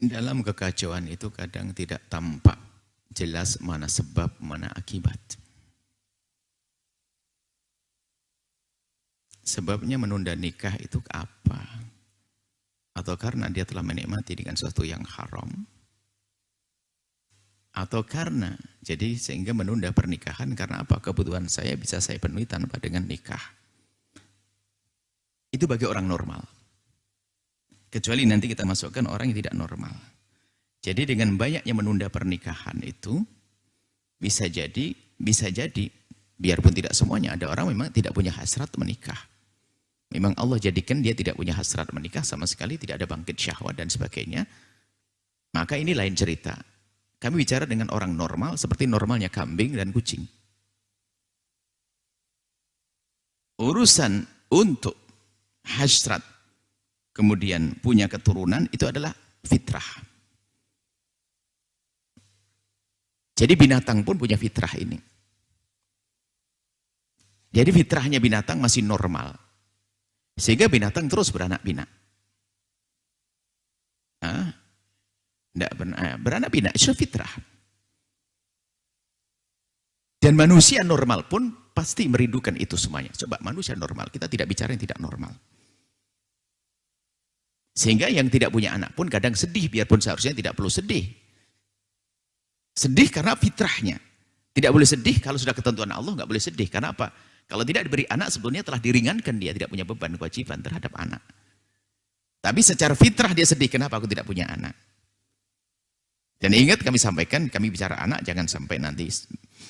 Dalam kekacauan itu kadang tidak tampak jelas mana sebab, mana akibat. Sebabnya menunda nikah itu apa? Atau karena dia telah menikmati dengan sesuatu yang haram? Atau karena, jadi sehingga menunda pernikahan karena apa? Kebutuhan saya bisa saya penuhi tanpa dengan nikah. Itu bagi orang normal. Kecuali nanti kita masukkan orang yang tidak normal. Jadi dengan banyaknya menunda pernikahan itu, bisa jadi, biarpun tidak semuanya, ada orang memang tidak punya hasrat menikah. Memang Allah jadikan dia tidak punya hasrat menikah sama sekali, tidak ada bangkit syahwat dan sebagainya. Maka ini lain cerita. Kami bicara dengan orang normal seperti normalnya kambing dan kucing. Urusan untuk hasrat, kemudian punya keturunan, itu adalah fitrah. Jadi binatang pun punya fitrah ini. Jadi fitrahnya binatang masih normal. Sehingga binatang terus beranak pinak. Beranak pinak, itu fitrah. Dan manusia normal pun pasti merindukan itu semuanya. Coba manusia normal, kita tidak bicara yang tidak normal. Sehingga yang tidak punya anak pun kadang sedih, biarpun seharusnya tidak perlu sedih. Sedih karena fitrahnya. Tidak boleh sedih kalau sudah ketentuan Allah, nggak boleh sedih. Karena apa? Kalau tidak diberi anak sebelumnya telah diringankan dia, tidak punya beban kewajiban terhadap anak. Tapi secara fitrah dia sedih, kenapa aku tidak punya anak? Dan ingat kami sampaikan, kami bicara anak, jangan sampai nanti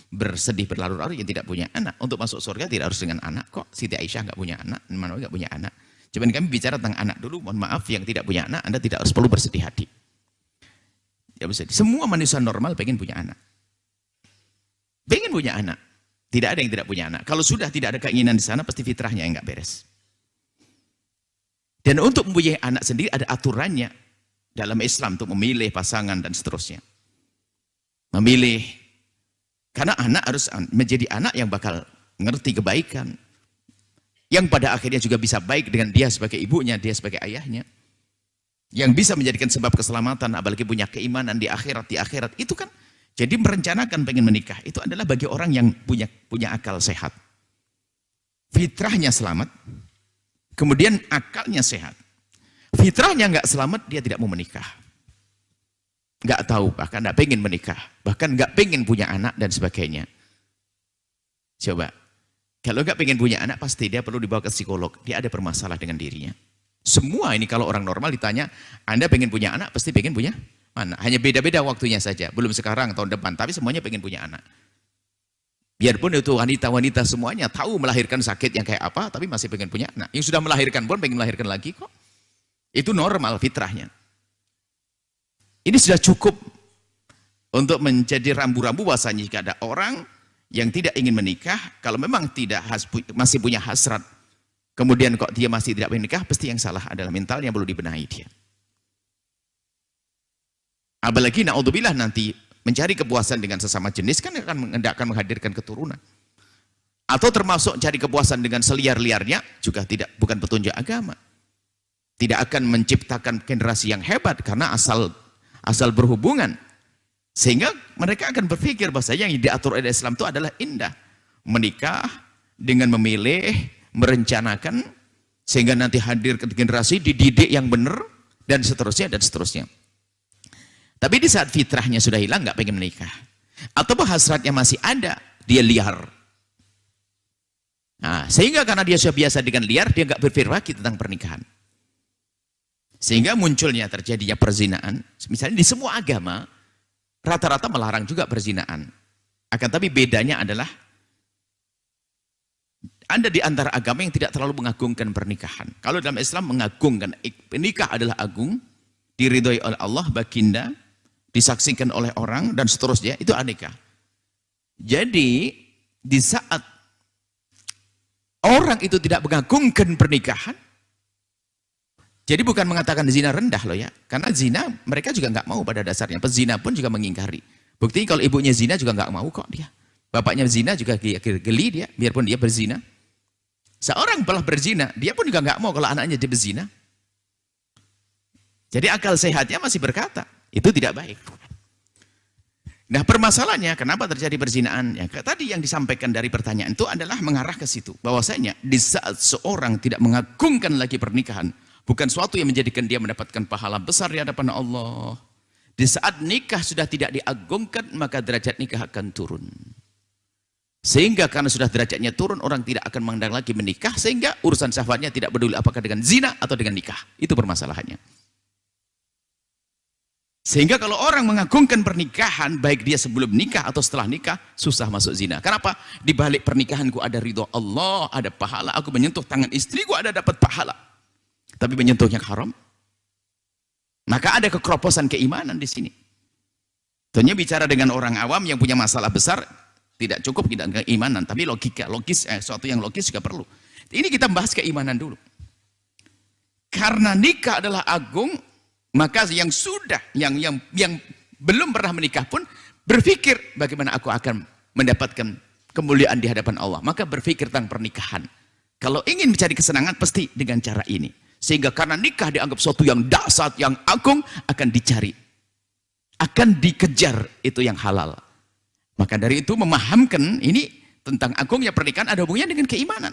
bersedih berlarut-larut yang tidak punya anak. Untuk masuk surga tidak harus dengan anak kok. Siti Aisyah nggak punya anak, Manowi nggak punya anak. Cuman kami bicara tentang anak dulu, mohon maaf yang tidak punya anak, Anda tidak harus perlu bersedih hati. Ya, semua manusia normal pengen punya anak. Pengen punya anak. Tidak ada yang tidak punya anak. Kalau sudah tidak ada keinginan di sana, pasti fitrahnya yang nggak beres. Dan untuk mempunyai anak sendiri ada aturannya dalam Islam untuk memilih pasangan dan seterusnya. Memilih. Karena anak harus menjadi anak yang bakal ngerti kebaikan. Yang pada akhirnya juga bisa baik dengan dia sebagai ibunya, dia sebagai ayahnya. Yang bisa menjadikan sebab keselamatan, apalagi punya keimanan di akhirat. Itu kan, jadi merencanakan pengen menikah, itu adalah bagi orang yang punya akal sehat. Fitrahnya selamat, kemudian akalnya sehat. Fitrahnya nggak selamat, dia tidak mau menikah. Nggak tahu, bahkan nggak pengen menikah. Bahkan nggak pengen punya anak dan sebagainya. Coba, kalau nggak pengen punya anak, pasti dia perlu dibawa ke psikolog. Dia ada permasalahan dengan dirinya. Semua ini kalau orang normal ditanya, Anda pengen punya anak, pasti pengen punya anak. Hanya beda-beda waktunya saja. Belum sekarang, tahun depan. Tapi semuanya pengen punya anak. Biarpun itu wanita-wanita semuanya tahu melahirkan sakit yang kayak apa, tapi masih pengen punya anak. Yang sudah melahirkan pun pengen melahirkan lagi kok. Itu normal fitrahnya. Ini sudah cukup untuk menjadi rambu-rambu bahwasanya jika ada orang yang tidak ingin menikah, kalau memang masih punya hasrat, kemudian kok dia masih tidak ingin menikah, pasti yang salah adalah mental yang perlu dibenahi dia. Apalagi na'udzubillah nanti mencari kepuasan dengan sesama jenis kan akan menghadirkan keturunan. Atau termasuk cari kepuasan dengan seliar-liarnya juga bukan petunjuk agama. Tidak akan menciptakan generasi yang hebat karena asal berhubungan. Sehingga mereka akan berpikir bahwa yang diatur oleh Islam itu adalah indah. Menikah dengan memilih, merencanakan, sehingga nanti hadir ke generasi, dididik yang benar, dan seterusnya, dan seterusnya. Tapi di saat fitrahnya sudah hilang, nggak pengen menikah. Atau hasratnya masih ada, dia liar. Nah, sehingga karena dia sudah biasa dengan liar, dia nggak berpikir lagi tentang pernikahan. Sehingga munculnya terjadinya perzinaan. Misalnya di semua agama, rata-rata melarang juga perzinaan. Akan tapi bedanya adalah, Anda di antara agama yang tidak terlalu mengagungkan pernikahan. Kalau dalam Islam mengagungkan, nikah adalah agung, diridhoi oleh Allah, baginda, disaksikan oleh orang, dan seterusnya, itu nikah. Jadi, di saat orang itu tidak mengagungkan pernikahan, jadi bukan mengatakan zina rendah loh ya, karena zina mereka juga nggak mau pada dasarnya, pezina pun juga mengingkari. Buktinya kalau ibunya zina juga nggak mau kok dia. Bapaknya zina juga geli dia, biarpun dia berzina. Seorang telah berzina, dia pun juga nggak mau kalau anaknya dia berzina. Jadi akal sehatnya masih berkata, itu tidak baik. Nah permasalahannya, kenapa terjadi perzinahan? Ya, tadi yang disampaikan dari pertanyaan itu adalah mengarah ke situ. Bahwasanya di saat seorang tidak mengagungkan lagi pernikahan, bukan suatu yang menjadikan dia mendapatkan pahala besar di hadapan Allah. Di saat nikah sudah tidak diagungkan, maka derajat nikah akan turun. Sehingga karena sudah derajatnya turun, orang tidak akan memandang lagi menikah, sehingga urusan syahwatnya tidak peduli apakah dengan zina atau dengan nikah. Itu permasalahannya. Sehingga kalau orang mengagungkan pernikahan, baik dia sebelum nikah atau setelah nikah, susah masuk zina. Kenapa? Di balik pernikahanku ada ridho Allah, ada pahala. Aku menyentuh tangan istriku, ada dapat pahala. Tapi menyentuhnya haram. Maka ada kekeroposan keimanan di sini. Tentunya bicara dengan orang awam yang punya masalah besar, tidak cukup kita dengan keimanan, tapi logis, sesuatu yang logis juga perlu. Ini kita bahas keimanan dulu. Karena nikah adalah agung, maka yang sudah, yang belum pernah menikah pun berpikir bagaimana aku akan mendapatkan kemuliaan di hadapan Allah. Maka berpikir tentang pernikahan. Kalau ingin mencari kesenangan pasti dengan cara ini. Sehingga karena nikah dianggap sesuatu yang dahsyat, yang agung, akan dicari. Akan dikejar itu yang halal. Maka dari itu memahamkan ini tentang agungnya pernikahan ada hubungannya dengan keimanan.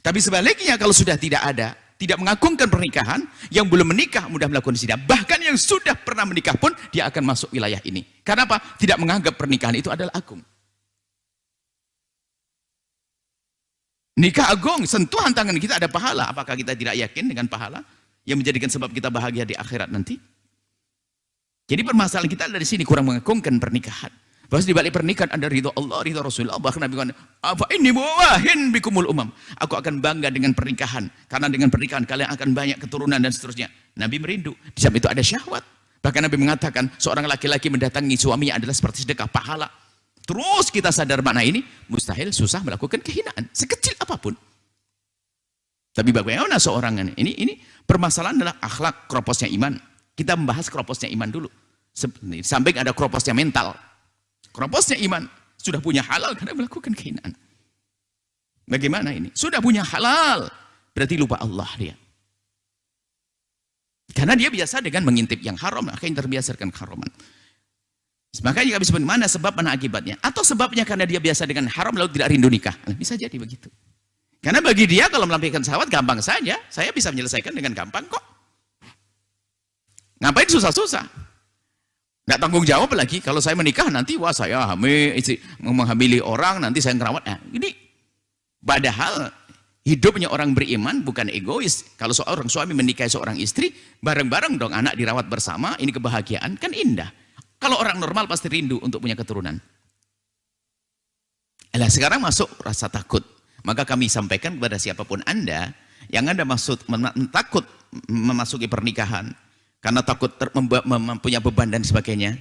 Tapi sebaliknya kalau sudah tidak ada, tidak mengagungkan pernikahan, yang belum menikah mudah melakukan zina. Bahkan yang sudah pernah menikah pun dia akan masuk wilayah ini. Karena apa? Tidak menganggap pernikahan itu adalah agung. Nikah agung, sentuhan tangan kita ada pahala. Apakah kita tidak yakin dengan pahala yang menjadikan sebab kita bahagia di akhirat nanti? Jadi permasalahan kita dari sini kurang mengagungkan pernikahan. Bahwa di balik pernikahan ada ridho Allah, ridho Rasulullah. Bahkan Nabi mengatakan, "Apa ini muwahin bikumul umam." Aku akan bangga dengan pernikahan, karena dengan pernikahan kalian akan banyak keturunan dan seterusnya. Nabi merindu. Di samping itu ada syahwat. Bahkan Nabi mengatakan seorang laki-laki mendatangi suaminya adalah seperti sedekah pahala. Terus kita sadar makna ini, mustahil susah melakukan kehinaan sekecil apapun. Tapi bagaimana seorang ini permasalahan adalah akhlak, kroposnya iman. Kita membahas kroposnya iman dulu. Samping ada kroposnya mental. Kroposnya iman, sudah punya halal karena melakukan kehinaan. Bagaimana ini? Sudah punya halal, berarti lupa Allah dia. Karena dia biasa dengan mengintip yang haram, akhirnya terbiasa dengan haraman. Makanya nggak bisa mana sebab, mana akibatnya. Atau sebabnya karena dia biasa dengan haram lalu tidak rindu nikah. Bisa jadi begitu. Karena bagi dia kalau melampiaskan syahwat gampang saja. Saya bisa menyelesaikan dengan gampang kok. Ngapain susah-susah? Nggak tanggung jawab lagi. Kalau saya menikah nanti, wah saya menghamili orang, nanti saya ngerawat. Nah, ini padahal hidupnya orang beriman bukan egois. Kalau seorang suami menikahi seorang istri, bareng-bareng dong anak dirawat bersama, ini kebahagiaan, kan indah. Kalau orang normal pasti rindu untuk punya keturunan. Nah, sekarang masuk rasa takut. Maka kami sampaikan kepada siapapun Anda yang Anda maksud takut memasuki pernikahan karena takut mempunyai beban dan sebagainya.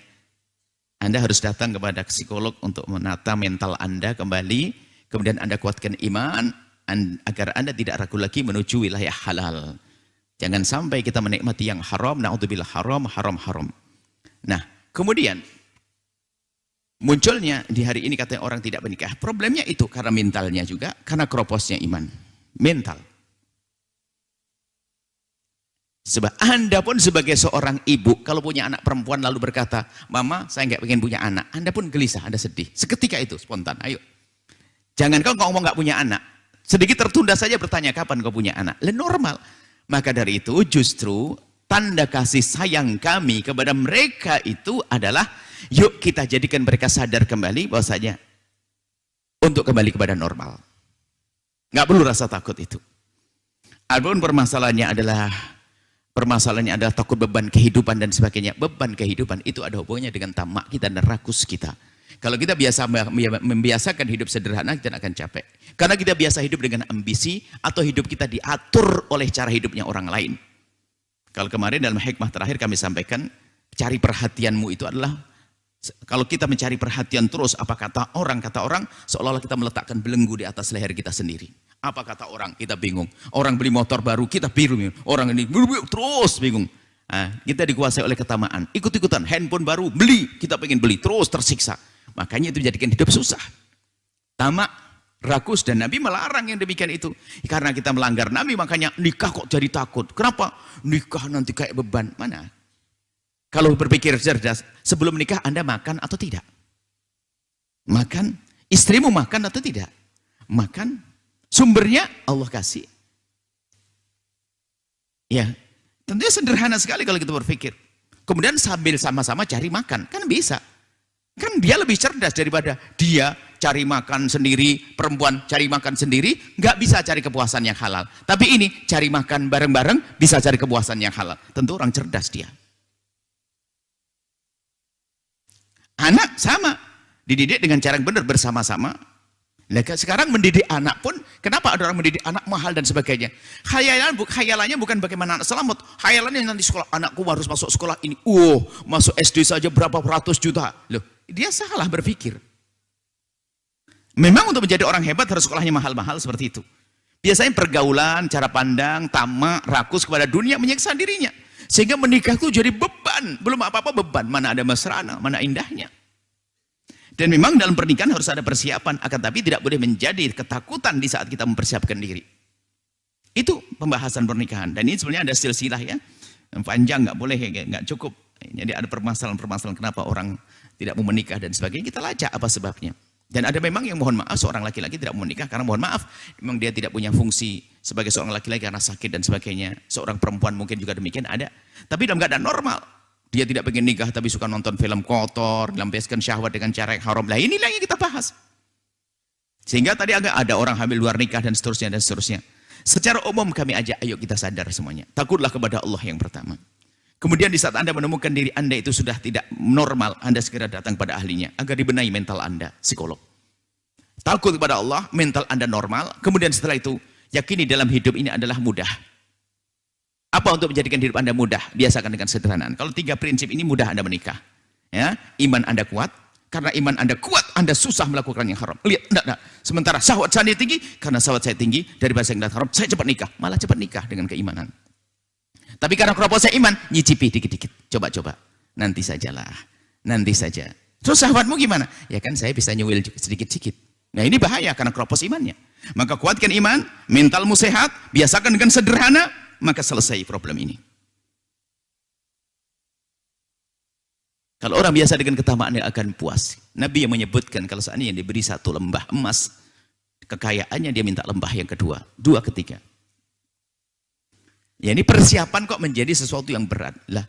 Anda harus datang kepada psikolog untuk menata mental Anda kembali, kemudian Anda kuatkan iman agar Anda tidak ragu lagi menuju wilayah halal. Jangan sampai kita menikmati yang haram, na'udzubillah, haram. Nah, kemudian munculnya di hari ini katanya orang tidak menikah. Problemnya itu karena mentalnya juga, karena kroposnya iman. Mental. Sebab Anda pun sebagai seorang ibu, kalau punya anak perempuan lalu berkata, "Mama, saya nggak pengen punya anak." Anda pun gelisah, Anda sedih. Seketika itu, spontan. Ayo. Jangan kau ngomong nggak punya anak. Sedikit tertunda saja bertanya, kapan kau punya anak? Normal. Maka dari itu justru tanda kasih sayang kami kepada mereka itu adalah yuk kita jadikan mereka sadar kembali bahwasanya untuk kembali kepada normal. Nggak perlu rasa takut itu. Adapun permasalahannya adalah takut beban kehidupan dan sebagainya. Beban kehidupan itu ada hubungannya dengan tamak kita dan rakus kita. Kalau kita biasa membiasakan hidup sederhana, kita akan capek. Karena kita biasa hidup dengan ambisi atau hidup kita diatur oleh cara hidupnya orang lain. Kalau kemarin dalam hikmah terakhir kami sampaikan, cari perhatianmu itu adalah, kalau kita mencari perhatian terus, apa kata orang, seolah-olah kita meletakkan belenggu di atas leher kita sendiri. Apa kata orang, kita bingung. Orang beli motor baru, kita bingung. Orang ini terus bingung. Nah, kita dikuasai oleh ketamaan. Ikut-ikutan, handphone baru, beli. Kita pengen beli, terus tersiksa. Makanya itu menjadikan hidup susah. Tamak, Rakus, dan Nabi melarang yang demikian itu. Karena kita melanggar Nabi, makanya nikah kok jadi takut. Kenapa? Nikah nanti kayak beban. Mana? Kalau berpikir cerdas, sebelum menikah Anda makan atau tidak? Makan. Istrimu makan atau tidak? Makan. Sumbernya Allah kasih. Ya, tentunya sederhana sekali kalau kita berpikir. Kemudian sambil sama-sama cari makan, kan bisa. Kan dia lebih cerdas daripada dia cari makan sendiri, perempuan cari makan sendiri, nggak bisa cari kepuasan yang halal. Tapi ini cari makan bareng-bareng, bisa cari kepuasan yang halal. Tentu orang cerdas dia. Anak sama, dididik dengan cara yang benar bersama-sama. Nah, sekarang mendidik anak pun, kenapa ada orang mendidik anak mahal dan sebagainya? Khayalannya bukan bagaimana anak selamat. Khayalannya nanti sekolah, anakku harus masuk sekolah ini. Masuk SD saja berapa ratus juta. Loh, dia salah berpikir. Memang untuk menjadi orang hebat harus sekolahnya mahal-mahal seperti itu. Biasanya pergaulan, cara pandang, tamak, rakus kepada dunia menyiksa dirinya. Sehingga menikah itu jadi beban. Belum apa-apa beban. Mana ada mesrana, mana indahnya. Dan memang dalam pernikahan harus ada persiapan, akan tapi tidak boleh menjadi ketakutan di saat kita mempersiapkan diri. Itu pembahasan pernikahan. Dan ini sebenarnya ada silsilah ya, panjang, nggak boleh, nggak cukup. Jadi ada permasalahan-permasalahan kenapa orang tidak mau menikah dan sebagainya. Kita lacak apa sebabnya. Dan ada memang yang mohon maaf seorang laki-laki tidak mau menikah karena mohon maaf memang dia tidak punya fungsi sebagai seorang laki-laki karena sakit dan sebagainya. Seorang perempuan mungkin juga demikian ada. Tapi dalam keadaan normal. Dia tidak pengen nikah tapi suka nonton film kotor, melampiaskan syahwat dengan cara yang haram. Nah inilah yang kita bahas. Sehingga tadi agak ada orang hamil luar nikah dan seterusnya dan seterusnya. Secara umum kami ajak, ayo kita sadar semuanya. Takutlah kepada Allah yang pertama. Kemudian di saat Anda menemukan diri Anda itu sudah tidak normal, Anda segera datang pada ahlinya agar dibenahi mental Anda, psikolog. Takut kepada Allah, mental Anda normal. Kemudian setelah itu, yakini dalam hidup ini adalah mudah. Apa untuk menjadikan hidup Anda mudah? Biasakan dengan sederhanaan. Kalau 3 prinsip ini mudah Anda menikah. Ya, iman Anda kuat. Karena iman Anda kuat, Anda susah melakukan yang haram. Lihat, enggak. Sementara syahwat saya tinggi, karena syahwat saya tinggi, dari bahasa yang haram, saya cepat nikah. Malah cepat nikah dengan keimanan. Tapi karena keropos saya iman, nyicipi dikit-dikit. Coba-coba. Nanti sajalah. Nanti saja. Terus syahwatmu gimana? Ya kan saya bisa nyuil sedikit-sedikit. Nah ini bahaya karena keropos imannya. Maka kuatkan iman, mentalmu sehat, biasakan dengan sederhana, maka selesai problem ini. Kalau orang biasa dengan ketamaan dia akan puas. Nabi yang menyebutkan kalau seandainya diberi 1 lembah emas, kekayaannya dia minta lembah yang kedua, 2 ketiga. Ya ini persiapan kok menjadi sesuatu yang berat. Lah,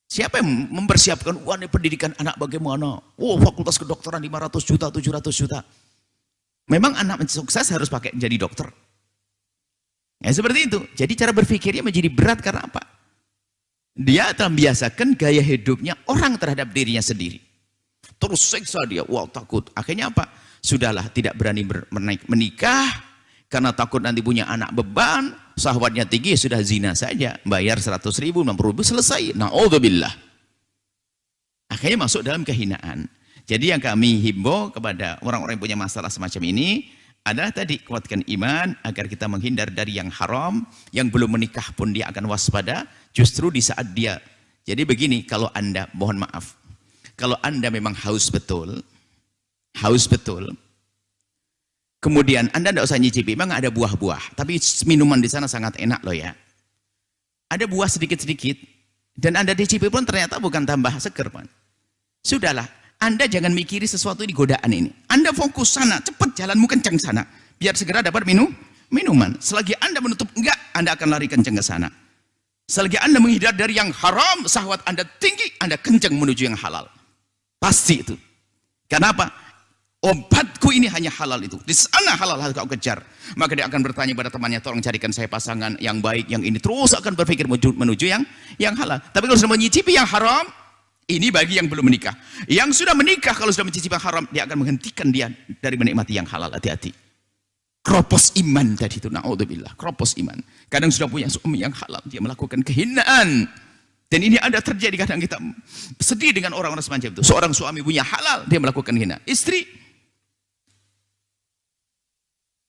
siapa yang mempersiapkan pendidikan anak bagaimana? Fakultas kedokteran 500 juta, 700 juta. Memang anak sukses harus pakai jadi dokter. Ya seperti itu. Jadi cara berpikirnya menjadi berat karena apa? Dia telah membiasakan gaya hidupnya orang terhadap dirinya sendiri. Terus seksa dia, takut. Akhirnya apa? Sudahlah, tidak berani menikah karena takut nanti punya anak beban, syahwatnya tinggi, sudah zina saja, bayar 100 ribu, 60 ribu, selesai. Na'udzubillah. Akhirnya masuk dalam kehinaan. Jadi yang kami himbau kepada orang-orang yang punya masalah semacam ini adalah tadi, kuatkan iman agar kita menghindar dari yang haram. Yang belum menikah pun dia akan waspada justru di saat dia. Jadi begini, kalau Anda, mohon maaf, kalau Anda memang haus betul, kemudian Anda tidak usah nyicipi, memang ada buah-buah, tapi minuman di sana sangat enak loh ya. Ada buah sedikit-sedikit, dan Anda dicipi pun ternyata bukan tambah seger, Pak. Sudahlah, Anda jangan mikiri sesuatu di godaan ini. Anda fokus sana, cepat jalanmu kencang sana, biar segera dapat minuman. Selagi Anda menutup enggak, Anda akan lari kencang ke sana. Selagi Anda menghindar dari yang haram, syahwat Anda tinggi, Anda kencang menuju yang halal. Pasti itu. Kenapa? Obatku ini hanya halal itu. Di sana halal harus kau kejar. Maka dia akan bertanya pada temannya, tolong carikan saya pasangan yang baik, yang ini. Terus akan berpikir menuju yang halal. Tapi kalau sudah menyicipi yang haram, ini bagi yang belum menikah. Yang sudah menikah, kalau sudah mencicipi yang haram, dia akan menghentikan dia dari menikmati yang halal. Hati-hati. Kropos iman tadi itu, na'udzubillah. Kropos iman. Kadang sudah punya suami yang halal, dia melakukan kehinaan. Dan ini ada terjadi, kadang kita sedih dengan orang-orang semacam itu. Seorang suami punya halal, dia melakukan hina. Istri.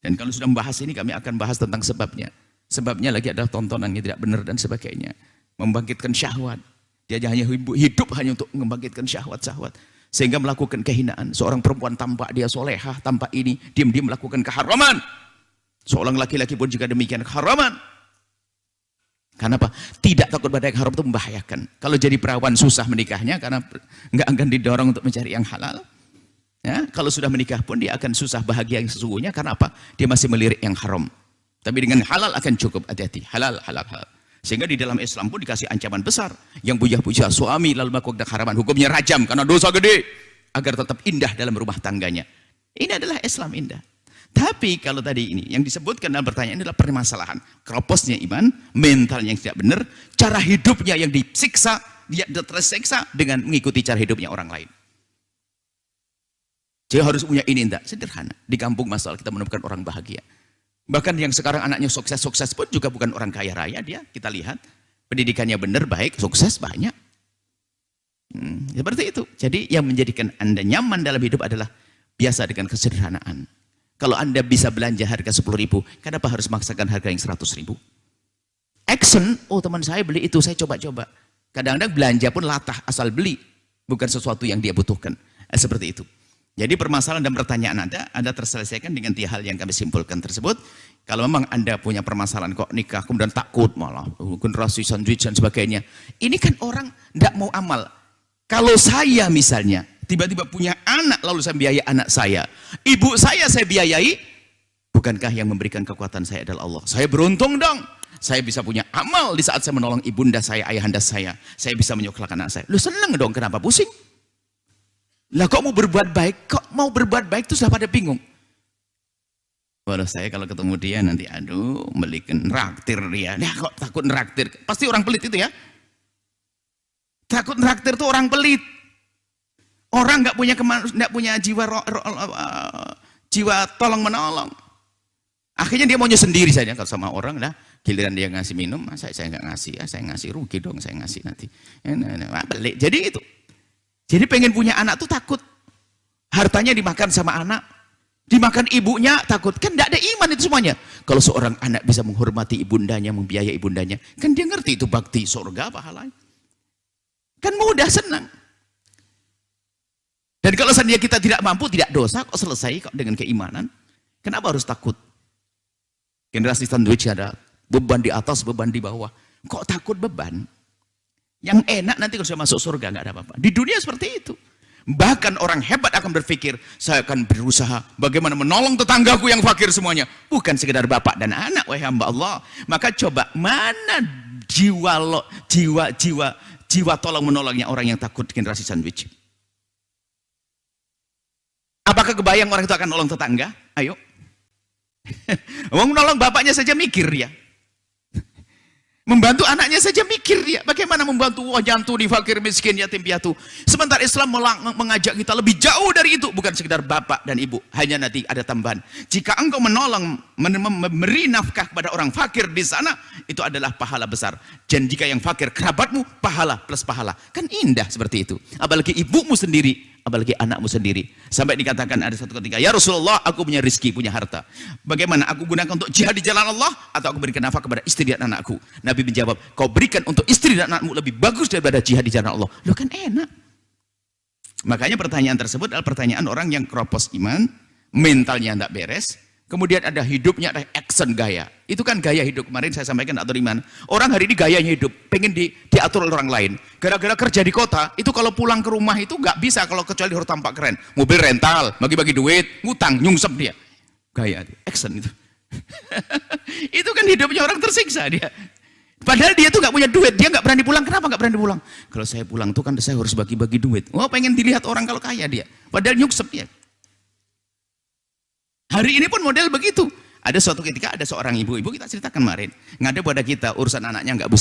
Dan kalau sudah membahas ini, kami akan bahas tentang sebabnya. Sebabnya lagi adalah tontonan yang tidak benar dan sebagainya. Membangkitkan syahwat. Dia hanya hidup hanya untuk membangkitkan syahwat-syahwat. sehingga melakukan kehinaan. Seorang perempuan tampak dia solehah, tampak ini, diam-diam melakukan keharaman. Seorang laki-laki pun juga demikian, keharaman. Karena apa? Tidak takut pada yang haram itu membahayakan. Kalau jadi perawan susah menikahnya karena nggak akan didorong untuk mencari yang halal. Ya, kalau sudah menikah pun dia akan susah bahagia yang sesungguhnya. Karena apa? Dia masih melirik yang haram. Tapi dengan halal akan cukup, hati-hati. Halal, halal, halal. Sehingga di dalam Islam pun dikasih ancaman besar. Yang puja-puja suami lalu melakukan haraman, hukumnya rajam karena dosa gede. Agar tetap indah dalam rumah tangganya. Ini adalah Islam indah. Tapi kalau tadi ini yang disebutkan dalam pertanyaan adalah permasalahan keroposnya iman, mentalnya yang tidak benar, cara hidupnya yang disiksa, dia tersiksa dengan mengikuti cara hidupnya orang lain. Jadi harus punya ini, enggak sederhana. Di kampung masalah kita menemukan orang bahagia. Bahkan yang sekarang anaknya sukses-sukses pun juga bukan orang kaya raya dia. Kita lihat pendidikannya benar, baik, sukses banyak. Seperti itu. Jadi yang menjadikan Anda nyaman dalam hidup adalah biasa dengan kesederhanaan. Kalau Anda bisa belanja harga 10.000, kenapa harus memaksakan harga yang 100.000? Action, oh teman saya beli itu, saya coba-coba. Kadang-kadang belanja pun latah, asal beli. Bukan sesuatu yang dia butuhkan. Seperti itu. Jadi permasalahan dan pertanyaan Anda terselesaikan dengan 3 hal yang kami simpulkan tersebut. Kalau memang Anda punya permasalahan kok nikah, kemudian takut malah, generasi sandwich dan sebagainya. Ini kan orang tidak mau amal. Kalau saya misalnya, tiba-tiba punya anak, lalu saya biayai anak saya. Ibu saya biayai. Bukankah yang memberikan kekuatan saya adalah Allah? Saya beruntung dong. Saya bisa punya amal di saat saya menolong ibunda saya, ayahanda saya. Saya bisa menyekolahkan anak saya. Lu seneng dong, kenapa pusing? Lah kok mau berbuat baik? Kok mau berbuat baik itu sudah pada bingung. Walau saya kalau ketemu dia nanti, aduh, belikan neraktir dia. Nah kok takut neraktir? Pasti orang pelit itu ya. Takut neraktir itu orang pelit. Orang nggak punya jiwa tolong menolong. Akhirnya dia maunya sendiri saja kalau sama orang lah. Giliran dia ngasih minum, saya nggak ngasih ya, saya ngasih rugi dong, saya ngasih nanti. Balik. Jadi itu. Jadi pengen punya anak tuh takut. Hartanya dimakan sama anak, dimakan ibunya takut. Kan tidak ada iman itu semuanya. Kalau seorang anak bisa menghormati ibundanya, membiayai ibundanya, kan dia ngerti itu bakti surga pahalanya. Kan mudah, senang. Dan kalau seandainya kita tidak mampu, tidak dosa, kok selesai kok dengan keimanan. Kenapa harus takut? Generasi sandwich ada beban di atas, beban di bawah. Kok takut beban? Yang enak nanti kalau sudah masuk surga, nggak ada apa-apa. Di dunia seperti itu. Bahkan orang hebat akan berpikir, saya akan berusaha bagaimana menolong tetanggaku yang fakir semuanya. Bukan sekedar bapak dan anak, wahai hamba Allah. Maka coba, mana jiwa tolong menolongnya orang yang takut generasi sandwich? Apakah kebayang orang itu akan nolong tetangga? Ayo. Mau nolong bapaknya saja mikir ya. Membantu anaknya saja mikir ya. Bagaimana membantu nyantuni fakir miskin yatim piatu. Sementara Islam mengajak kita lebih jauh dari itu. Bukan sekedar bapak dan ibu. Hanya nanti ada tambahan. Jika engkau menolong, memberi nafkah kepada orang fakir di sana, itu adalah pahala besar. Dan jika yang fakir kerabatmu, pahala plus pahala. Kan indah seperti itu. Apalagi ibumu sendiri, apalagi anakmu sendiri. Sampai dikatakan ada satu ketika, ya Rasulullah, aku punya rezeki, punya harta. Bagaimana aku gunakan untuk jihad di jalan Allah, atau aku berikan nafkah kepada istri dan anakku? Nabi menjawab, kau berikan untuk istri dan anakmu lebih bagus daripada jihad di jalan Allah. Loh kan enak. Makanya pertanyaan tersebut adalah pertanyaan orang yang keropos iman, mentalnya tidak beres, kemudian ada hidupnya, ada action gaya. Itu kan gaya hidup. Kemarin saya sampaikan atur iman. Orang hari ini gayanya hidup, pengen diatur oleh orang lain. Gara-gara kerja di kota, itu kalau pulang ke rumah itu nggak bisa kalau kecuali harus tampak keren. Mobil rental, bagi-bagi duit, ngutang, nyungsep dia. Gaya, action itu. Itu kan hidupnya orang tersiksa dia. Padahal dia tuh nggak punya duit, dia nggak berani pulang. Kenapa nggak berani pulang? Kalau saya pulang tuh kan saya harus bagi-bagi duit. Oh, pengen dilihat orang kalau kaya dia. Padahal nyungsep dia. Hari ini pun model begitu. Ada suatu ketika ada seorang ibu kita ceritakan kemarin, ngada pada kita urusan anaknya nggak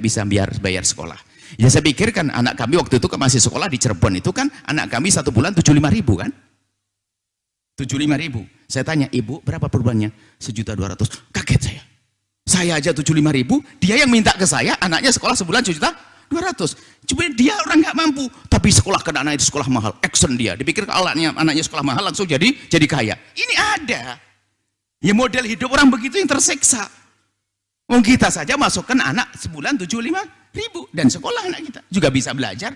bisa bayar sekolah. Ya saya pikir kan anak kami waktu itu masih sekolah di Cirebon itu kan anak kami 1 bulan 75.000 kan? 75.000. Saya tanya, ibu berapa per bulannya? 1.200.000. Kaget saya. Saya aja 75.000, dia yang minta ke saya anaknya sekolah sebulan 1.200.000. Cuma dia orang nggak mampu, tapi sekolah kan anak itu sekolah mahal, action dia. Dipikir kalau anaknya sekolah mahal langsung jadi kaya. Ini ada. Ya model hidup orang begitu yang tersiksa. Kita saja masukkan anak sebulan 75.000 dan sekolah anak kita juga bisa belajar.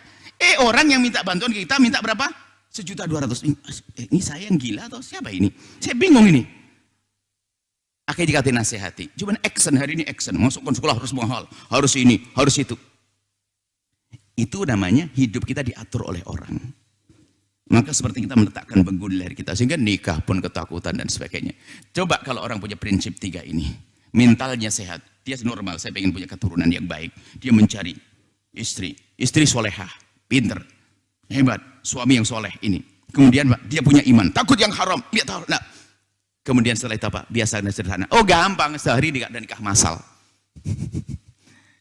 Orang yang minta bantuan kita minta berapa? 1.200.000. Ini saya yang gila atau siapa ini? Saya bingung ini. Akhirnya dikatakan nasihati. Cuman action, hari ini action. Masukkan sekolah harus mahal. Harus ini, harus itu. Itu namanya hidup kita diatur oleh orang. Maka seperti kita meletakkan bengkulu di leher kita. Sehingga nikah pun ketakutan dan sebagainya. Coba kalau orang punya prinsip 3 ini. Mentalnya sehat. Dia normal. Saya ingin punya keturunan yang baik. Dia mencari istri. Istri solehah. Pinter. Hebat. Suami yang soleh ini. Kemudian dia punya iman. Takut yang haram. Lihat tahu. Nah. Kemudian setelah itu apa? Biasa dan sederhana. Oh gampang. Sehari ada nikah masal.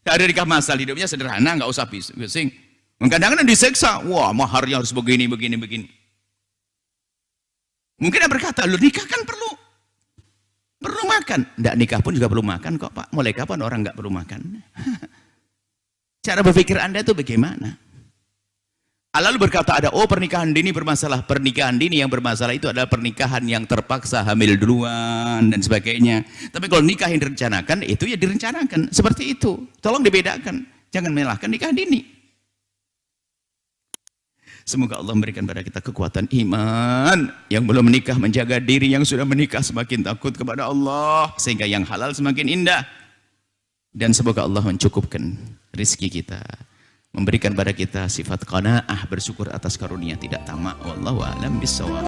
Ada nikah masal. Hidupnya sederhana. Nggak usah bising. Kadang-kadang diseksa. Wah maharnya harus begini, begini, begini. Mungkin dia berkata, lu nikah kan perlu makan. Nggak nikah pun juga perlu makan kok Pak. Mulai kapan orang nggak perlu makan? Cara berpikir Anda itu bagaimana? Lalu berkata ada, pernikahan dini bermasalah. Pernikahan dini yang bermasalah itu adalah pernikahan yang terpaksa hamil duluan dan sebagainya. Tapi kalau nikah yang direncanakan, itu ya direncanakan. Seperti itu. Tolong dibedakan. Jangan menyalahkan nikah dini. Semoga Allah memberikan pada kita kekuatan iman. Yang belum menikah menjaga diri, yang sudah menikah semakin takut kepada Allah. Sehingga yang halal semakin indah. Dan semoga Allah mencukupkan rizki kita. Memberikan pada kita sifat qanaah, bersyukur atas karunia, tidak tamak. Wallahu a'lam bishawab.